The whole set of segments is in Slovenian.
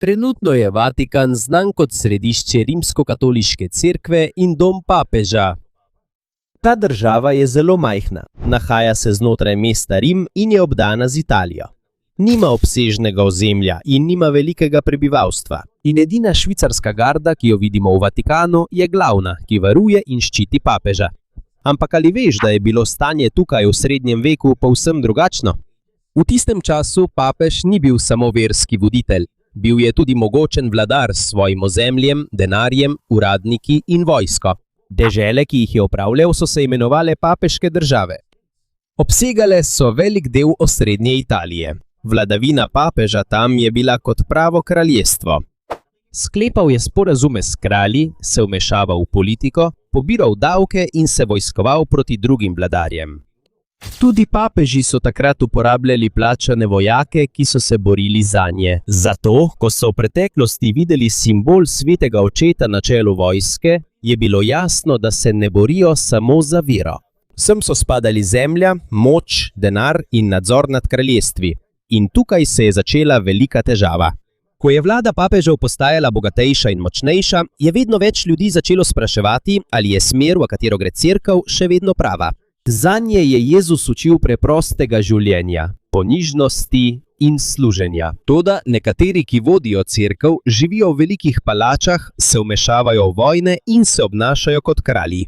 Trenutno je Vatikan znan kot središče rimskokatoliške cerkve in dom papeža. Ta država je zelo majhna, nahaja se znotraj mesta Rim in je obdana z Italijo. Nima obsežnega ozemlja in nima velikega prebivalstva. In edina švicarska garda, ki jo vidimo v Vatikanu, je glavna, ki varuje in ščiti papeža. Ampak ali veš, da je bilo stanje tukaj v srednjem veku povsem drugačno? V tistem času papež ni bil samo verski voditelj, bil je tudi mogočen vladar s svojim ozemljem, denarjem, uradniki in vojsko. Dežele, ki jih je upravljal, so se imenovale papeške države. Obsegale so velik del osrednje Italije. Vladavina papeža tam je bila kot pravo kraljestvo. Sklepal je sporazume s kralji, se vmešaval v politiko, pobiral davke in se vojskoval proti drugim vladarjem. Tudi papeži so takrat uporabljali plačane vojake, ki so se borili zanje. Zato, ko so v preteklosti videli simbol svetega očeta na čelu vojske, je bilo jasno, da se ne borijo samo za vero. Sem so spadali zemlja, moč, denar in nadzor nad kraljestvi. In tukaj se je začela velika težava. Ko je vlada papežev postajala bogatejša in močnejša, je vedno več ljudi začelo spraševati, ali je smer, v katero gre cerkev, še vedno prava. Zanje je Jezus učil preprostega življenja, ponižnosti in služenja. Toda nekateri, ki vodijo cerkev, živijo v velikih palačah, se vmešavajo v vojne in se obnašajo kot kralji.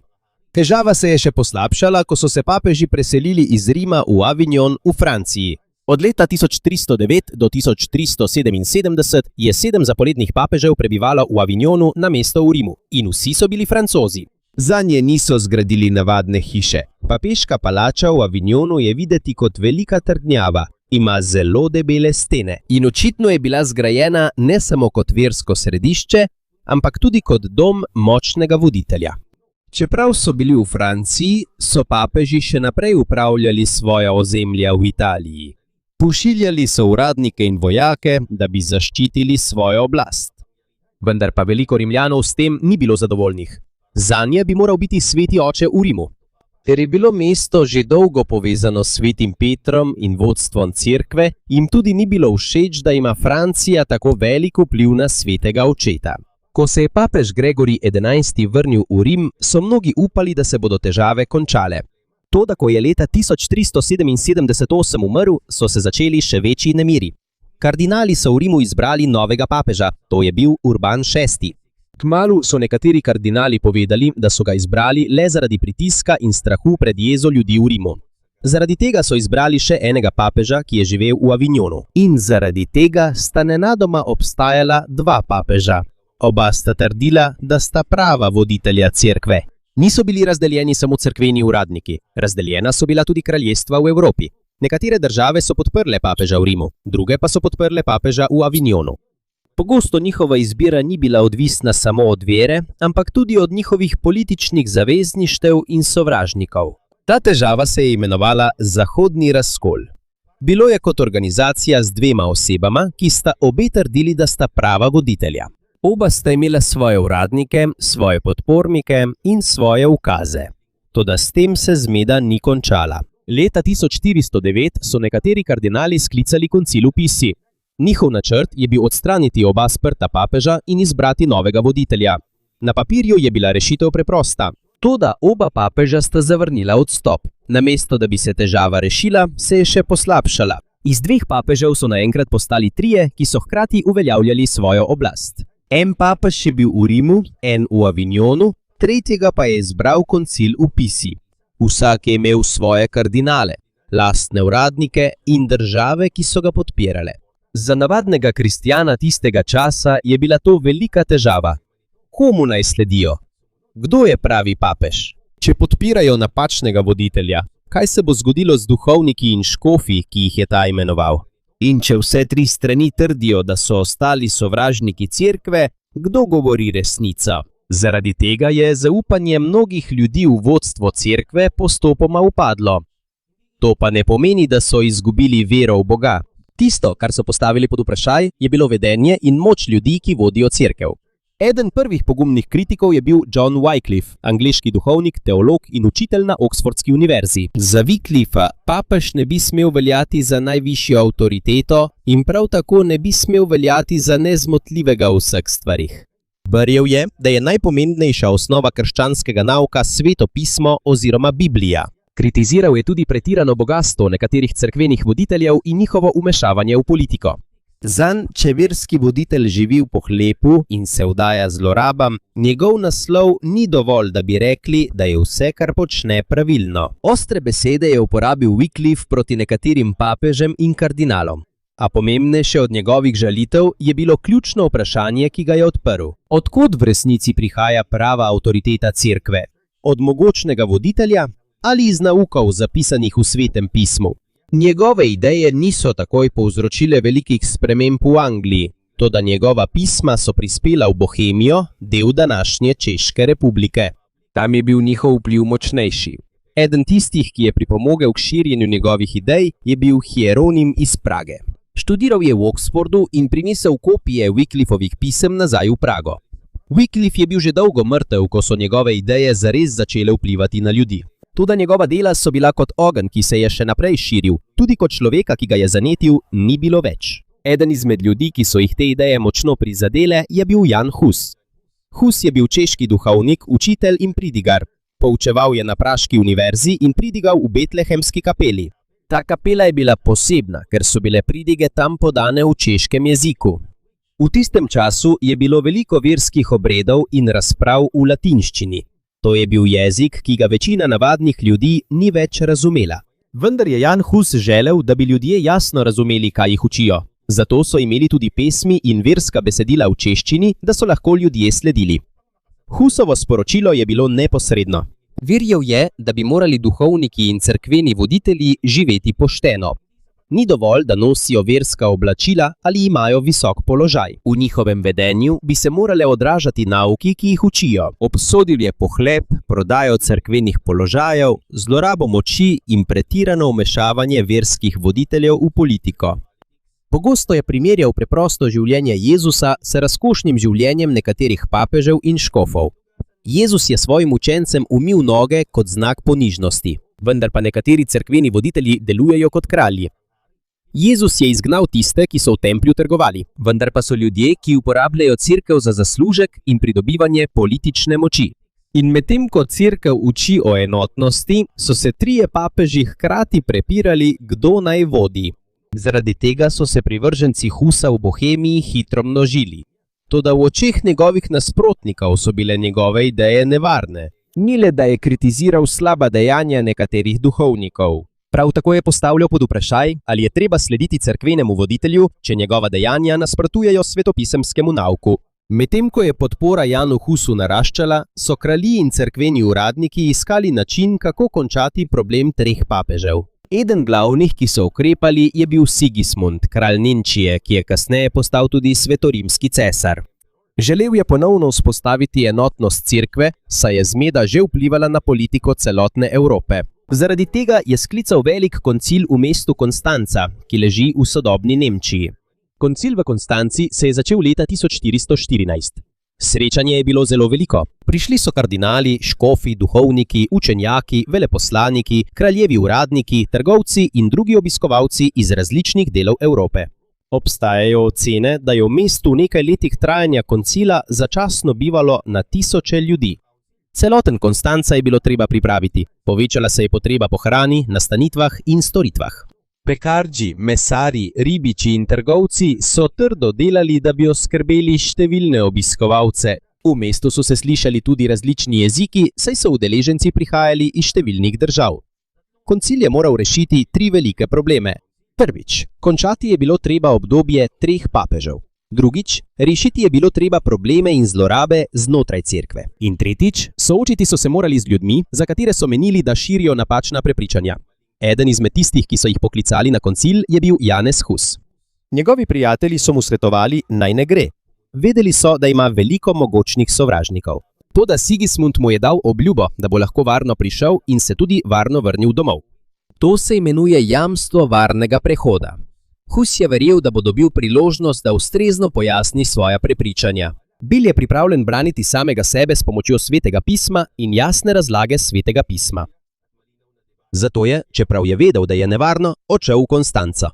Težava se je še poslabšala, ko so se papeži preselili iz Rima v Avignon v Franciji. Od leta 1309 do 1377 je 7 zaporednih papežev prebivalo v Avignonu namesto v Rimu in vsi so bili Francozi. Zanje niso zgradili navadne hiše. Papeška palača v Avignonu je videti kot velika trdnjava, ima zelo debele stene in očitno je bila zgrajena ne samo kot versko središče, ampak tudi kot dom močnega voditelja. Čeprav so bili v Franciji, so papeži še naprej upravljali svoja ozemlja v Italiji. Pošiljali so uradnike in vojake, da bi zaščitili svojo oblast. Vendar pa veliko Rimljanov s tem ni bilo zadovoljnih. Zanje bi moral biti sveti oče v Rimu. Ker je bilo mesto že dolgo povezano s svetim Petrom in vodstvom cerkve, jim tudi ni bilo všeč, da ima Francija tako velik vpliv na svetega očeta. Ko se je papež Gregorij XI vrnil v Rim, so mnogi upali, da se bodo težave končale. Toda ko je leta 1377 umrl, so se začeli še večji nemiri. Kardinali so v Rimu izbrali novega papeža, to je bil Urban VI. Kmalu so nekateri kardinali povedali, da so ga izbrali le zaradi pritiska in strahu pred jezo ljudi v Rimu. Zaradi tega so izbrali še enega papeža, ki je živel v Avignonu. In zaradi tega sta nenadoma obstajala dva papeža. Oba sta trdila, da sta prava voditelja cerkve. Niso bili razdeljeni samo cerkveni uradniki, razdeljena so bila tudi kraljestva v Evropi. Nekatere države so podprle papeža v Rimu, druge pa so podprle papeža v Avignonu. Pogosto njihova izbira ni bila odvisna samo od vere, ampak tudi od njihovih političnih zavezništev in sovražnikov. Ta težava se je imenovala Zahodni razkol. Bilo je kot organizacija z dvema osebama, ki sta obe trdili, da sta prava voditelja. Oba sta imela svoje uradnike, svoje podpornike in svoje ukaze. Toda s tem se zmeda ni končala. Leta 1409 so nekateri kardinali sklicali koncil v Pisi. Njihov načrt je bil odstraniti oba sprta papeža in izbrati novega voditelja. Na papirju je bila rešitev preprosta. Toda oba papeža sta zavrnila odstop. Namesto da bi se težava rešila, se je še poslabšala. Iz dveh papežev so naenkrat postali trije, ki so hkrati uveljavljali svojo oblast. En papež je bil v Rimu, en v Avignonu, tretjega pa je izbral koncil v Pisi. Vsak je imel svoje kardinale, lastne uradnike in države, ki so ga podpirale. Za navadnega kristjana tistega časa je bila to velika težava. Komu naj sledijo? Kdo je pravi papež? Če podpirajo napačnega voditelja, kaj se bo zgodilo z duhovniki in škofi, ki jih je ta imenoval? In če vse tri strani trdijo, da so ostali sovražniki cerkve, kdo govori resnico? Zaradi tega je zaupanje mnogih ljudi v vodstvo cerkve postopoma upadlo. To pa ne pomeni, da so izgubili vero v Boga. Tisto, kar so postavili pod vprašaj, je bilo vedenje in moč ljudi, ki vodijo cerkev. Eden prvih pogumnih kritikov je bil John Wycliffe, angleški duhovnik, teolog in učitelj na Oxfordski univerzi. Za Wycliffa papež ne bi smel veljati za najvišjo avtoriteto in prav tako ne bi smel veljati za nezmotljivega v vseh stvarih. Verjel je, da je najpomembnejša osnova krščanskega nauka Sveto pismo oziroma Biblija. Kritiziral je tudi pretirano bogastvo nekaterih cerkvenih voditeljev in njihovo vmešavanje v politiko. Zanj, če verski voditelj živi v pohlepu in se vdaja zlorabam, njegov naslov ni dovolj, da bi rekli, da je vse, kar počne, pravilno. Ostre besede je uporabil Wycliffe proti nekaterim papežem in kardinalom. A pomembnejše od njegovih žalitev je bilo ključno vprašanje, ki ga je odprl. Od kod v resnici prihaja prava avtoriteta cerkve? Od mogočnega voditelja ali iz naukov zapisanih v Svetem pismu? Njegove ideje niso takoj povzročile velikih sprememb v Angliji, toda njegova pisma so prispela v Bohemijo, del današnje Češke republike. Tam je bil njihov vpliv močnejši. Eden tistih, ki je pripomogel k širjenju njegovih idej, je bil Hieronim iz Prage. Študiral je v Oxfordu in prinesel kopije Wycliffovih pisem nazaj v Prago. Wycliffe je bil že dolgo mrtev, ko so njegove ideje zares začele vplivati na ljudi. Toda njegova dela so bila kot ogenj, ki se je še naprej širil, tudi kot človeka, ki ga je zanetil, ni bilo več. Eden izmed ljudi, ki so jih te ideje močno prizadele, je bil Jan Hus. Hus je bil češki duhovnik, učitelj in pridigar. Poučeval je na praški univerzi in pridigal v Betlehemski kapeli. Ta kapela je bila posebna, ker so bile pridige tam podane v češkem jeziku. V tistem času je bilo veliko verskih obredov in razprav v latinščini. To je bil jezik, ki ga večina navadnih ljudi ni več razumela. Vendar je Jan Hus želel, da bi ljudje jasno razumeli, kaj jih učijo. Zato so imeli tudi pesmi in verska besedila v češčini, da so lahko ljudje sledili. Husovo sporočilo je bilo neposredno. Verjel je, da bi morali duhovniki in cerkveni voditelji živeti pošteno. Ni dovolj, da nosijo verska oblačila ali imajo visok položaj. V njihovem vedenju bi se morale odražati nauki, ki jih učijo. Obsodil je pohlep, prodajo cerkvenih položajev, zlorabo moči in pretirano vmešavanje verskih voditeljev v politiko. Pogosto je primerjal preprosto življenje Jezusa s razkošnim življenjem nekaterih papežev in škofov. Jezus je svojim učencem umil noge kot znak ponižnosti, vendar pa nekateri cerkveni voditelji delujejo kot kralji. Jezus je izgnal tiste, ki so v templju trgovali, vendar pa so ljudje, ki uporabljajo cerkev za zaslužek in pridobivanje politične moči. In medtem ko cerkev uči o enotnosti, so se trije papeži hkrati prepirali, kdo naj vodi. Zaradi tega so se privrženci Husa v Bohemiji hitro množili. Toda v očeh njegovih nasprotnikov so bile njegove ideje nevarne. Ni le, da je kritiziral slaba dejanja nekaterih duhovnikov. Prav tako je postavljal pod vprašaj, ali je treba slediti cerkvenemu voditelju, če njegova dejanja nasprotujejo svetopisemskemu nauku. Medtem ko je podpora Janu Husu naraščala, so kralji in cerkveni uradniki iskali način, kako končati problem treh papežev. Eden glavnih, ki so ukrepali, je bil Sigismund, kralj Nemčije, ki je kasneje postal tudi svetorimski cesar. Želel je ponovno vzpostaviti enotnost cerkve, saj je zmeda že vplivala na politiko celotne Evrope. Zaradi tega je sklical velik koncil v mestu Konstanca, ki leži v sodobni Nemčiji. Koncil v Konstanci se je začel leta 1414. Srečanje je bilo zelo veliko. Prišli so kardinali, škofi, duhovniki, učenjaki, veleposlaniki, kraljevi uradniki, trgovci in drugi obiskovalci iz različnih delov Evrope. Obstajajo ocene, da je v mestu v nekaj letih trajanja koncila začasno bivalo na tisoče ljudi. Celoten Konstanca je bilo treba pripraviti. Povečala se je potreba po hrani, nastanitvah in storitvah. Pekarji, mesari, ribiči in trgovci so trdo delali, da bi oskrbeli številne obiskovalce. V mestu so se slišali tudi različni jeziki, saj so udeleženci prihajali iz številnih držav. Koncil je moral rešiti tri velike probleme. Prvič, končati je bilo treba obdobje treh papežev. Drugič, rešiti je bilo treba probleme in zlorabe znotraj cerkve. In tretjič, soočiti so se morali z ljudmi, za katere so menili, da širijo napačna prepričanja. Eden izmed tistih, ki so jih poklicali na koncil, je bil Janez Hus. Njegovi prijatelji so mu svetovali, naj ne gre. Vedeli so, da ima veliko mogočnih sovražnikov. Toda Sigismund mu je dal obljubo, da bo lahko varno prišel in se tudi varno vrnil domov. To se imenuje jamstvo varnega prehoda. Hus je verjel, da bo dobil priložnost, da ustrezno pojasni svoja prepričanja. Bil je pripravljen braniti samega sebe s pomočjo Svetega pisma in jasne razlage Svetega pisma. Zato je, čeprav je vedel, da je nevarno, odšel v Konstanco.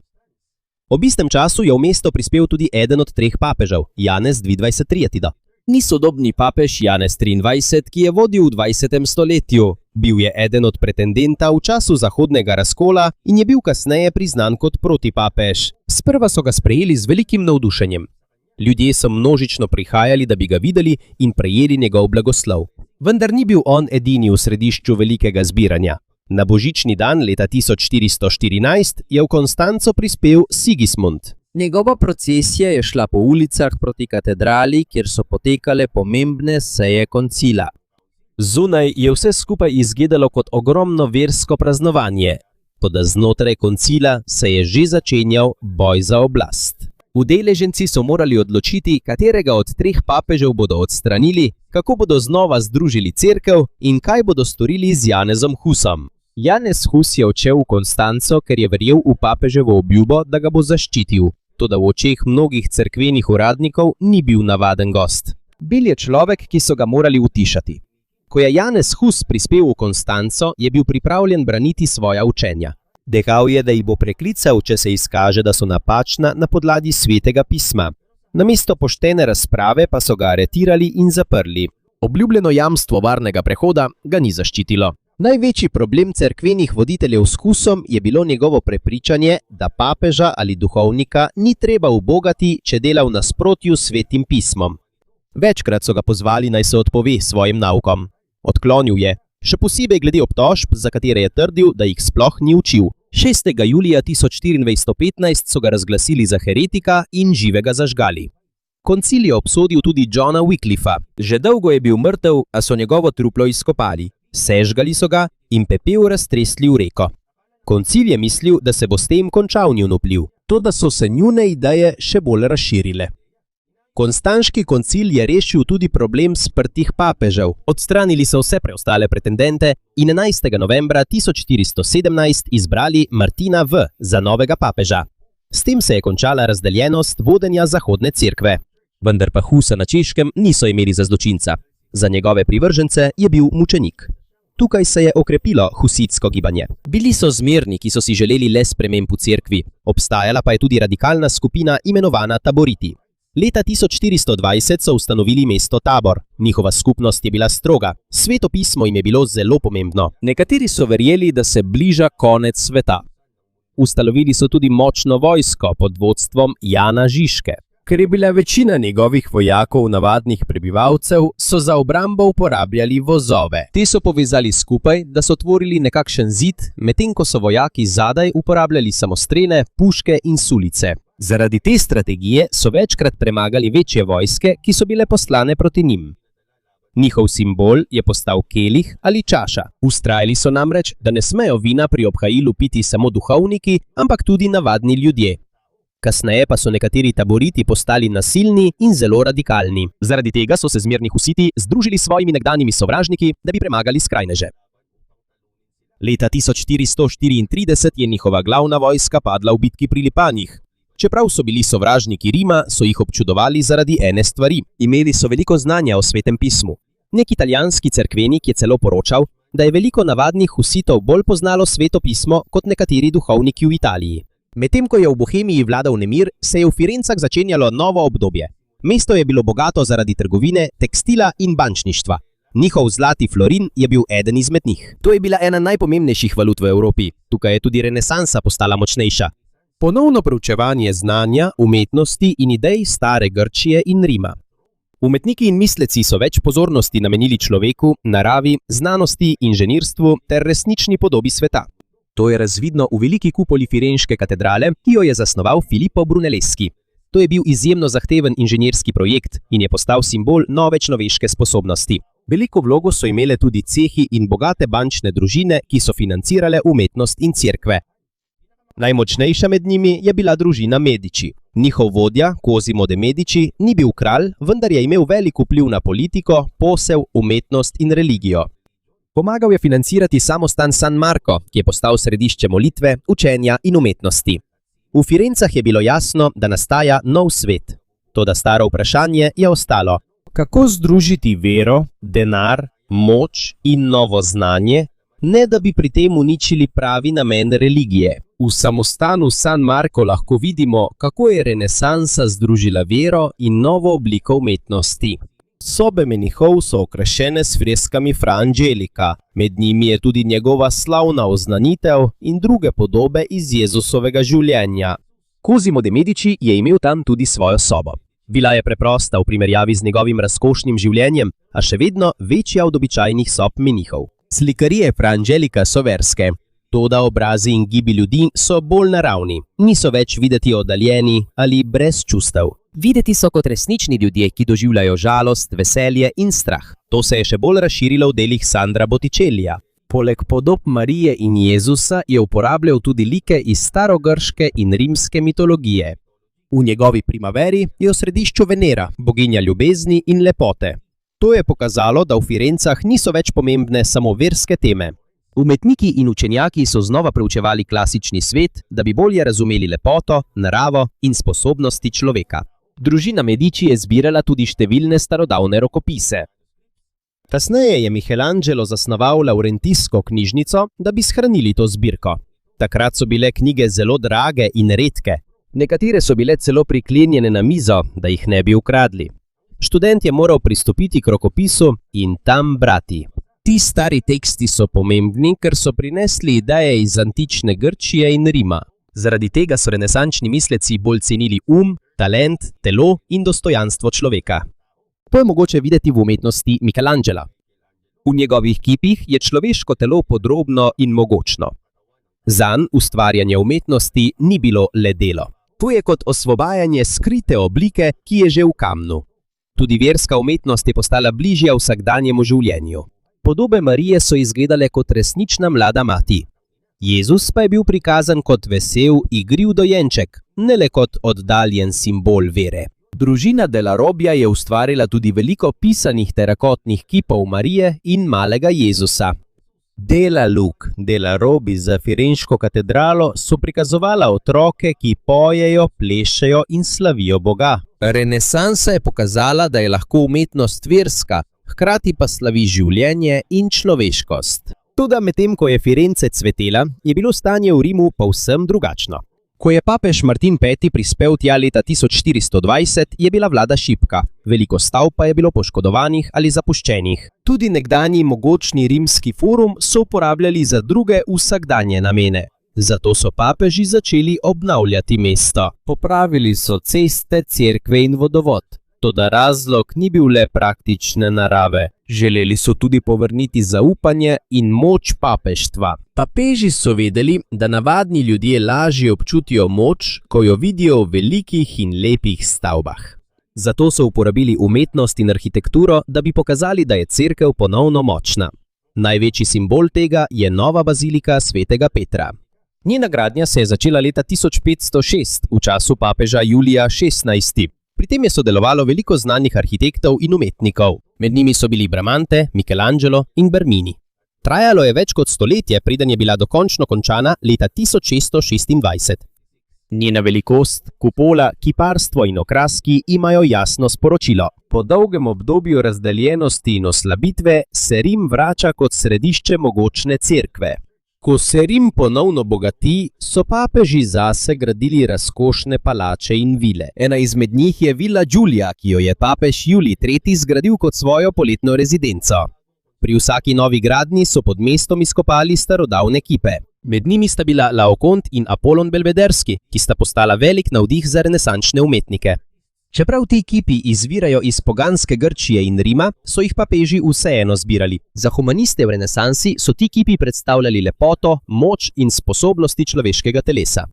Ob istem času je v mesto prispel tudi eden od 3 papežev, Janez 22. Ni sodobni papež Janez 23, ki je vodil v 20. stoletju. Bil je eden od pretendenta v času zahodnega razkola in je bil kasneje priznan kot protipapež. Sprva so ga sprejeli z velikim navdušenjem. Ljudje so množično prihajali, da bi ga videli in prejeli njegov blagoslov. Vendar ni bil on edini v središču velikega zbiranja. Na božični dan leta 1414 je v Konstanco prispel Sigismund. Njegova procesija je šla po ulicah proti katedrali, kjer so potekale pomembne seje koncila. Zunaj je vse skupaj izgledalo kot ogromno versko praznovanje, toda znotraj koncila se je že začenjal boj za oblast. Udeleženci so morali odločiti, katerega od 3 papežev bodo odstranili, kako bodo znova združili cerkev in kaj bodo storili z Janezom Husom. Janez Hus je odšel v Konstanco, ker je verjel v papeževo obljubo, da ga bo zaščitil. Toda v očeh mnogih cerkvenih uradnikov ni bil navaden gost. Bil je človek, ki so ga morali utišati. Ko je Janez Hus prispel v Konstanco, je bil pripravljen braniti svoja učenja. Dejal je, da jih bo preklical, če se izkaže, da so napačna na podlagi Svetega pisma. Namesto poštene razprave pa so ga aretirali in zaprli. Obljubljeno jamstvo varnega prehoda ga ni zaščitilo. Največji problem cerkvenih voditeljev s Husom je bilo njegovo prepričanje, da papeža ali duhovnika ni treba ubogati, če dela v nasprotju s Svetim pismom. Večkrat so ga pozvali, naj se odpove svojim naukom. Odklonil je, še posebej glede obtožb, za katere je trdil, da jih sploh ni učil. 6. julija 1415 so ga razglasili za heretika in živega zažgali. Koncil je obsodil tudi Johna Wycliffa. Že dolgo je bil mrtev, a so njegovo truplo izkopali. Sežgali so ga in pepel raztresli v reko. Koncil je mislil, da se bo s tem končal njun vpliv, toda so se njune ideje še bolj razširile. Konstanški koncil je rešil tudi problem sprtih papežev. Odstranili so vse preostale pretendente in 11. novembra 1417 izbrali Martina V. za novega papeža. S tem se je končala razdeljenost vodenja zahodne cerkve. Vendar pa Husa na Češkem niso imeli za zločinca. Za njegove privržence je bil mučenik. Tukaj se je okrepilo husitsko gibanje. Bili so zmerni, ki so si želeli le sprememb v cerkvi. Obstajala pa je tudi radikalna skupina imenovana Taboriti. Leta 1420 so ustanovili mesto Tabor. Njihova skupnost je bila stroga. Sveto pismo jim je bilo zelo pomembno. Nekateri so verjeli, da se bliža konec sveta. Ustanovili so tudi močno vojsko pod vodstvom Jana Žižke. Ker je bila večina njegovih vojakov navadnih prebivalcev, so za obrambo uporabljali vozove. Te so povezali skupaj, da so tvorili nekakšen zid, medtem ko so vojaki zadaj uporabljali samostrele, puške in sulice. Zaradi te strategije so večkrat premagali večje vojske, ki so bile poslane proti njim. Njihov simbol je postal kelih ali čaša. Vztrajali so namreč, da ne smejo vina pri obhajilu piti samo duhovniki, ampak tudi navadni ljudje. Kasneje pa so nekateri taboriti postali nasilni in zelo radikalni. Zaradi tega so se zmerni husiti združili s svojimi nekdanjimi sovražniki, da bi premagali skrajneže. Leta 1434 je njihova glavna vojska padla v bitki pri Lipanjih. Čeprav so bili sovražniki Rima, so jih občudovali zaradi ene stvari. Imeli so veliko znanja o Svetem pismu. Nek italijanski cerkvenik je celo poročal, da je veliko navadnih husitov bolj poznalo Sveto pismo kot nekateri duhovniki v Italiji. Medtem ko je v Bohemiji vladal nemir, se je v Firencah začenjalo novo obdobje. Mesto je bilo bogato zaradi trgovine, tekstila in bančništva. Njihov zlati florin je bil eden izmed njih. To je bila ena najpomembnejših valut v Evropi. Tukaj je tudi renesansa postala močnejša. Ponovno preučevanje znanja, umetnosti in idej stare Grčije in Rima. Umetniki in misleci so več pozornosti namenili človeku, naravi, znanosti, inženirstvu ter resnični podobi sveta. To je razvidno v veliki kupoli Firenške katedrale, ki jo je zasnoval Filippo Brunelleschi. To je bil izjemno zahteven inženirski projekt in je postal simbol nove človeške sposobnosti. Veliko vlogo so imele tudi cehi in bogate bančne družine, ki so financirale umetnost in cerkve. Najmočnejša med njimi je bila družina Medici. Njihov vodja, Cosimo de Medici, ni bil kralj, vendar je imel velik vpliv na politiko, posel, umetnost in religijo. Pomagal je financirati samostan San Marco, ki je postal središče molitve, učenja in umetnosti. V Firencah je bilo jasno, da nastaja nov svet. Toda staro vprašanje je ostalo. Kako združiti vero, denar, moč in novo znanje, ne da bi pri tem uničili pravi namen religije? V samostanu San Marco lahko vidimo, kako je renesansa združila vero in novo obliko umetnosti. Sobe menihov so okrašene s freskami Fra Angelika, med njimi je tudi njegova slavna oznanitev in druge podobe iz Jezusovega življenja. Cosimo de Medici je imel tam tudi svojo sobo. Bila je preprosta v primerjavi z njegovim razkošnim življenjem, a še vedno večja od običajnih sob menihov. Slikarije Fra Angelika so verske. Toda obrazi in gibi ljudi so bolj naravni, niso več videti oddaljeni ali brez čustev. Videti so kot resnični ljudje, ki doživljajo žalost, veselje in strah. To se je še bolj razširilo v delih Sandra Botticellija. Poleg podob Marije in Jezusa je uporabljal tudi like iz starogrške in rimske mitologije. V njegovi Primaveri je v središču Venera, boginja ljubezni in lepote. To je pokazalo, da v Firencah niso več pomembne samo verske teme. Umetniki in učenjaki so znova preučevali klasični svet, da bi bolje razumeli lepoto, naravo in sposobnosti človeka. Družina Medici je zbirala tudi številne starodavne rokopise. Kasneje je Michelangelo zasnoval Laurentisko knjižnico, da bi shranili to zbirko. Takrat so bile knjige zelo drage in redke. Nekatere so bile celo priklenjene na mizo, da jih ne bi ukradli. Študent je moral pristopiti k rokopisu in tam brati. Ti stari teksti so pomembni, ker so prinesli ideje iz antične Grčije in Rima. Zaradi tega so renesančni misleci bolj cenili talent, telo in dostojanstvo človeka. To je mogoče videti v umetnosti Michelangela. V njegovih kipih je človeško telo podrobno in mogočno. Zanj ustvarjanje umetnosti ni bilo le delo. To je kot osvobajanje skrite oblike, ki je že v kamnu. Tudi verska umetnost je postala bližja vsakdanjemu življenju. Podobe Marije so izgledale kot resnična mlada mati. Jezus pa je bil prikazan kot vesel, igriv dojenček, ne le kot oddaljen simbol vere. Družina de la Robbia je ustvarila tudi veliko pisanih terakotnih kipov Marije in malega Jezusa. Dela Luc de la Robbia za Firenško katedralo so prikazovala otroke, ki pojejo, plešejo in slavijo Boga. Renesansa je pokazala, da je lahko umetnost verska, hkrati pa slavi življenje in človeškost. Toda medtem ko je Firence cvetela, je bilo stanje v Rimu povsem drugačno. Ko je papež Martin V. prispel tja leta 1420, je bila vlada šibka, veliko stavb pa je bilo poškodovanih ali zapuščenih. Tudi nekdanji mogočni rimski forum so uporabljali za druge vsakdanje namene. Zato so papeži začeli obnavljati mesto. Popravili so ceste, cerkve in vodovod. Toda razlog ni bil le praktične narave. Želeli so tudi povrniti zaupanje in moč papeštva. Papeži so vedeli, da navadni ljudje lažje občutijo moč, ko jo vidijo v velikih in lepih stavbah. Zato so uporabili umetnost in arhitekturo, da bi pokazali, da je cerkev ponovno močna. Največji simbol tega je nova bazilika svetega Petra. Njena gradnja se je začela leta 1506, v času papeža Julija 16. Pri tem je sodelovalo veliko znanih arhitektov in umetnikov. Med njimi so bili Bramante, Michelangelo in Bernini. Trajalo je več kot stoletje, preden je bila dokončno končana leta 1626. Njena velikost, kupola, kiparstvo in okraski imajo jasno sporočilo. Po dolgem obdobju razdeljenosti in oslabitve se Rim vrača kot središče mogočne cerkve. Ko se Rim ponovno bogati, so papeži zase gradili razkošne palače in vile. Ena izmed njih je Villa Giulia, ki jo je papež Julij III. Zgradil kot svojo poletno rezidenco. Pri vsaki novi gradnji so pod mestom izkopali starodavne kipe. Med njimi sta bila Laokoont in Apollon Belvederski, ki sta postala velik navdih za renesančne umetnike. Čeprav ti kipi izvirajo iz poganske Grčije in Rima, so jih papeži vseeno zbirali. Za humaniste v renesansi so ti kipi predstavljali lepoto, moč in sposobnosti človeškega telesa.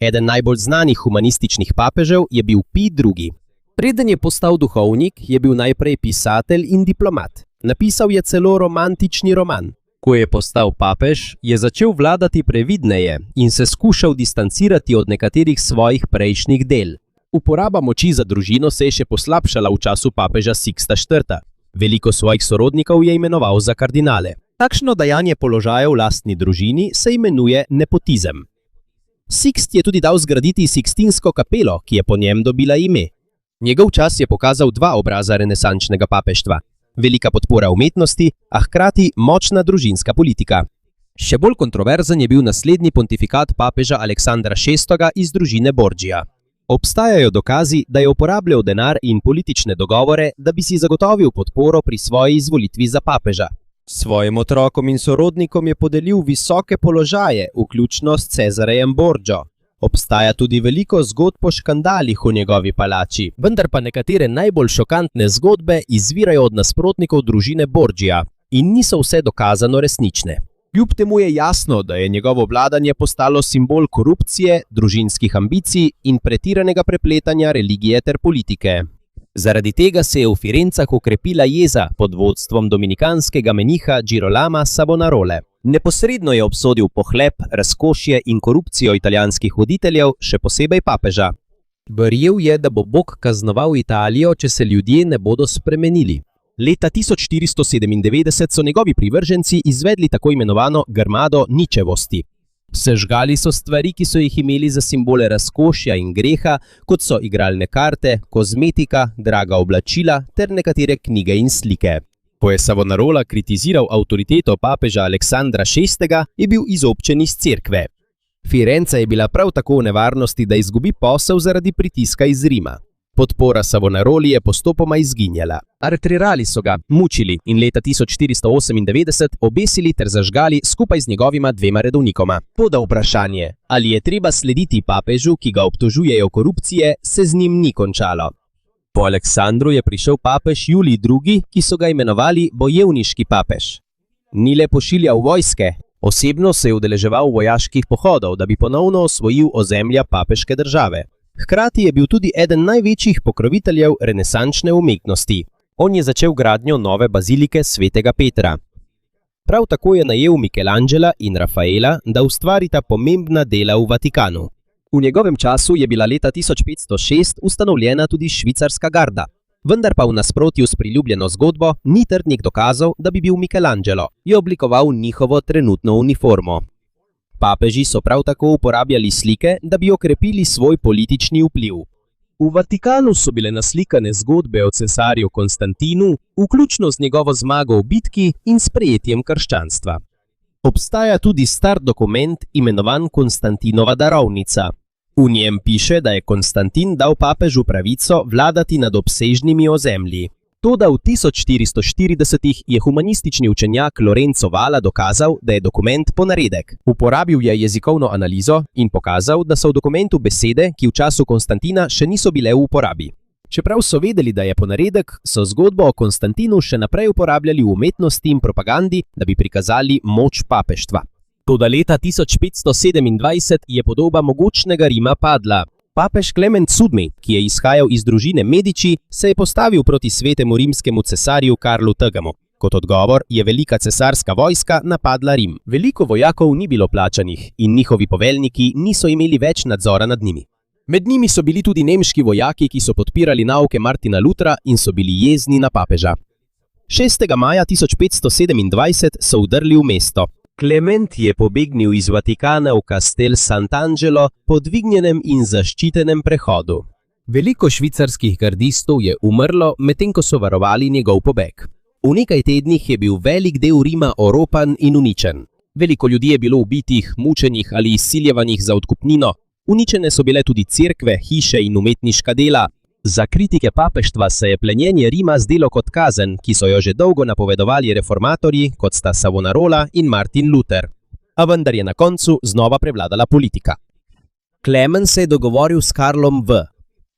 Eden najbolj znanih humanističnih papežev je bil Pij II. Preden je postal duhovnik, je bil najprej pisatelj in diplomat. Napisal je celo romantični roman. Ko je postal papež, je začel vladati previdneje in se skušal distancirati od nekaterih svojih prejšnjih del. Uporaba moči za družino se je še poslabšala v času papeža Sixta IV. Veliko svojih sorodnikov je imenoval za kardinale. Takšno dajanje položaja v lastni družini se imenuje nepotizem. Sixt je tudi dal zgraditi Sixtinsko kapelo, ki je po njem dobila ime. Njegov čas je pokazal dva obraza renesančnega papeštva. Velika podpora umetnosti, a hkrati močna družinska politika. Še bolj kontroverzen je bil naslednji pontifikat papeža Aleksandra VI. Iz družine Borgia. Obstajajo dokazi, da je uporabljal denar in politične dogovore, da bi si zagotovil podporo pri svoji izvolitvi za papeža. Svojim otrokom in sorodnikom je podelil visoke položaje, vključno s Cezarejem Borgio. Obstaja tudi veliko zgodb o škandalih v njegovi palači, vendar pa nekatere najbolj šokantne zgodbe izvirajo od nasprotnikov družine Borgia in niso vse dokazano resnične. Kljub temu je jasno, da je njegovo vladanje postalo simbol korupcije, družinskih ambicij in pretiranega prepletanja religije ter politike. Zaradi tega se je v Firencah okrepila jeza pod vodstvom dominikanskega meniha Girolama Savonarole. Neposredno je obsodil pohlep, razkošje in korupcijo italijanskih voditeljev, še posebej papeža. Verjel je, da bo Bog kaznoval Italijo, če se ljudje ne bodo spremenili. Leta 1497 so njegovi privrženci izvedli tako imenovano grmado ničevosti. Sežgali so stvari, ki so jih imeli za simbole razkošja in greha, kot so igralne karte, kozmetika, draga oblačila ter nekatere knjige in slike. Ko je Savonarola kritiziral avtoriteto papeža Aleksandra VI., je bil izobčen iz cerkve. Firenca je bila prav tako v nevarnosti, da izgubi posel zaradi pritiska iz Rima. Podpora Savonaroli je postopoma izginjala. Aretrirali so ga, mučili in leta 1498 obesili ter zažgali skupaj z njegovima dvema redovnikoma. Toda vprašanje, ali je treba slediti papežu, ki ga obtožujejo korupcije, se z njim ni končalo. Po Aleksandru je prišel papež Julij II., ki so ga imenovali bojevniški papež. Ni le pošiljal vojske, osebno se je udeleževal vojaških pohodov, da bi ponovno osvojil ozemlja papeške države. Hkrati je bil tudi eden največjih pokroviteljev renesančne umetnosti. On je začel gradnjo nove bazilike svetega Petra. Prav tako je najel Michelangela in Rafaela, da ustvarita pomembna dela v Vatikanu. V njegovem času je bila leta 1506 ustanovljena tudi švicarska garda, vendar pa v nasprotju s priljubljeno zgodbo ni trdnih dokazov, da bi bil Michelangelo, je oblikoval njihovo trenutno uniformo. Papeži so prav tako uporabljali slike, da bi okrepili svoj politični vpliv. V Vatikanu so bile naslikane zgodbe o cesarju Konstantinu, vključno z njegovo zmago v bitki in sprejetjem krščanstva. Obstaja tudi star dokument imenovan Konstantinova darovnica. V njem piše, da je Konstantin dal papežu pravico vladati nad obsežnimi ozemlji. Toda v 1440 je humanistični učenjak Lorenzo Valla dokazal, da je dokument ponaredek. Uporabil je jezikovno analizo in pokazal, da so v dokumentu besede, ki v času Konstantina še niso bile v uporabi. Čeprav so vedeli, da je ponaredek, so zgodbo o Konstantinu še naprej uporabljali v umetnosti in propagandi, da bi prikazali moč papeštva. Toda leta 1527 je podoba mogočnega Rima padla. Papež Klement VII., ki je izhajal iz družine Medici, se je postavil proti svetemu rimskemu cesarju Karlu II. Kot odgovor je velika cesarska vojska napadla Rim. Veliko vojakov ni bilo plačanih in njihovi poveljniki niso imeli več nadzora nad njimi. Med njimi so bili tudi nemški vojaki, ki so podpirali nauke Martina Lutra in so bili jezni na papeža. 6. maja 1527 so vdrli v mesto. Klement je pobegnil iz Vatikana v Castel Sant'Angelo po dvignjenem in zaščitenem prehodu. Veliko švicarskih gardistov je umrlo, medtem ko so varovali njegov pobeg. V nekaj tednih je bil velik del Rima oropan in uničen. Veliko ljudi je bilo ubitih, mučenih ali izsiljevanih za odkupnino. Uničene so bile tudi cerkve, hiše in umetniška dela. Za kritike papeštva se je plenjenje Rima zdelo kot kazen, ki so jo že dolgo napovedovali reformatorji, kot sta Savonarola in Martin Luther. A vendar je na koncu znova prevladala politika. Klemen se je dogovoril s Karlom V.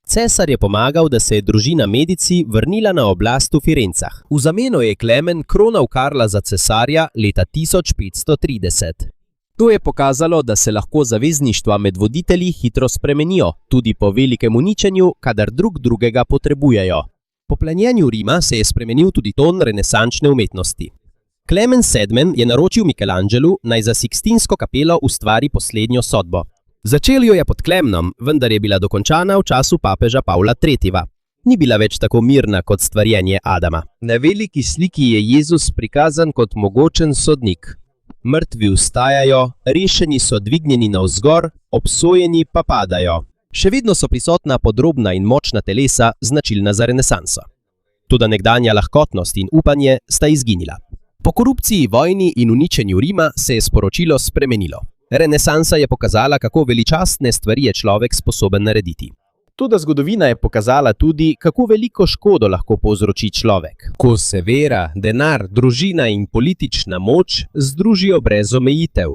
Cesar je pomagal, da se je družina Medici vrnila na oblast v Firencah. V zameno je Klemen kronal Karla za cesarja leta 1530. To je pokazalo, da se lahko zavezništva med voditelji hitro spremenijo, tudi po velikem uničenju, kadar drug drugega potrebujejo. Po plenjenju Rima se je spremenil tudi ton renesančne umetnosti. Klemen VII. Je naročil Michelangelu, naj za Sikstinsko kapelo ustvari poslednjo sodbo. Začel jo je pod Klemnom, vendar je bila dokončana v času papeža Pavla III. Ni bila več tako mirna kot stvarjenje Adama. Na veliki sliki je Jezus prikazan kot mogočen sodnik. Mrtvi vstajajo, rešeni so dvignjeni navzgor, obsojeni pa padajo. Še vedno so prisotna podrobna in močna telesa, značilna za renesanso. Toda nekdanja lahkotnost in upanje sta izginila. Po korupciji, vojni in uničenju Rima se je sporočilo spremenilo. Renesansa je pokazala, kako veličastne stvari je človek sposoben narediti. Toda zgodovina je pokazala tudi, kako veliko škodo lahko povzroči človek. Ko se vera, denar, družina in politična moč združijo brez omejitev.